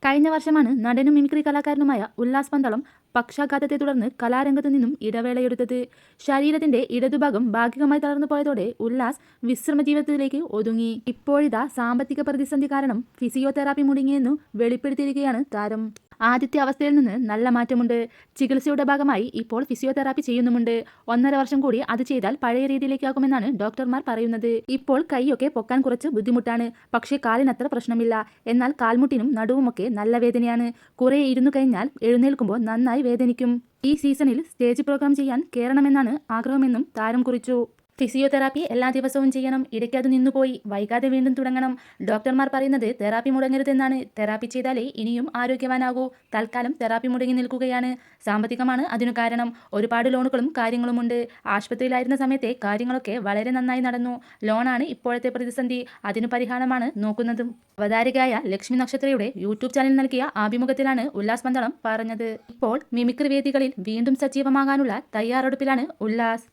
കഴിഞ്ഞ വർഷമാണ് നടനും മിമിക്രി കലാകാരനുമായ ഉല്ലാസ് പന്തളം പക്ഷാഘാതത്തെ തുടർന്ന് കലാരംഗത്തു നിന്നും ഇടവേളയെടുത്തത്. ശരീരത്തിന്റെ ഇടതുഭാഗം ഭാഗികമായി തളർന്നു പോയതോടെ ഉല്ലാസ് വിശ്രമ ജീവിതത്തിലേക്ക് ഒതുങ്ങി. ഇപ്പോഴിതാ സാമ്പത്തിക പ്രതിസന്ധി കാരണം ഫിസിയോതെറാപ്പി മുടങ്ങിയെന്നു വെളിപ്പെടുത്തിയിരിക്കുകയാണ് താരം. ആദ്യത്തെ അവസ്ഥയിൽ നിന്ന് നല്ല മാറ്റമുണ്ട്. ചികിത്സയുടെ ഭാഗമായി ഇപ്പോൾ ഫിസിയോതെറാപ്പി ചെയ്യുന്നുമുണ്ട്. 1.5 വർഷം കൂടി അത് ചെയ്താൽ പഴയ രീതിയിലേക്കാകുമെന്നാണ് ഡോക്ടർമാർ പറയുന്നത്. ഇപ്പോൾ കൈയൊക്കെ പൊക്കാൻ കുറച്ച് ബുദ്ധിമുട്ടാണ്. പക്ഷേ കാലിനത്ര പ്രശ്നമില്ല. എന്നാൽ കാൽമുട്ടിനും നടുവുമൊക്കെ നല്ല വേദനയാണ്. കുറെ ഇരുന്നു കഴിഞ്ഞാൽ എഴുന്നേൽക്കുമ്പോൾ നന്നായി വേദനിക്കും. ഈ സീസണിൽ സ്റ്റേജ് പ്രോഗ്രാം ചെയ്യാൻ കയറണമെന്നാണ് ആഗ്രഹമെന്നും താരം കുറിച്ചു. ഫിസിയോതെറാപ്പി എല്ലാ ദിവസവും ചെയ്യണം. ഇടയ്ക്ക് അത് നിന്നുപോയി. വൈകാതെ വീണ്ടും തുടങ്ങണം. ഡോക്ടർമാർ പറയുന്നത് തെറാപ്പി മുടങ്ങരുതെന്നാണ്. തെറാപ്പി ചെയ്താലേ ഇനിയും ആരോഗ്യവാനാകൂ. തൽക്കാലം തെറാപ്പി മുടങ്ങി നിൽക്കുകയാണ്. സാമ്പത്തികമാണ് അതിനു കാരണം. ഒരുപാട് ലോണുകളും കാര്യങ്ങളുമുണ്ട്. ആശുപത്രിയിലായിരുന്ന സമയത്തെ കാര്യങ്ങളൊക്കെ വളരെ നന്നായി നടന്നു. ലോണാണ് ഇപ്പോഴത്തെ പ്രതിസന്ധി. അതിനു പരിഹാരമാണ് നോക്കുന്നതും. അവതാരകയായ ലക്ഷ്മി നക്ഷത്രയുടെ യൂട്യൂബ് ചാനൽ നൽകിയ അഭിമുഖത്തിലാണ് ഉല്ലാസ് പന്തളം പറഞ്ഞത്. ഇപ്പോൾ മിമിക്രി വേദികളിൽ വീണ്ടും സജീവമാകാനുള്ള തയ്യാറെടുപ്പിലാണ് ഉല്ലാസ്.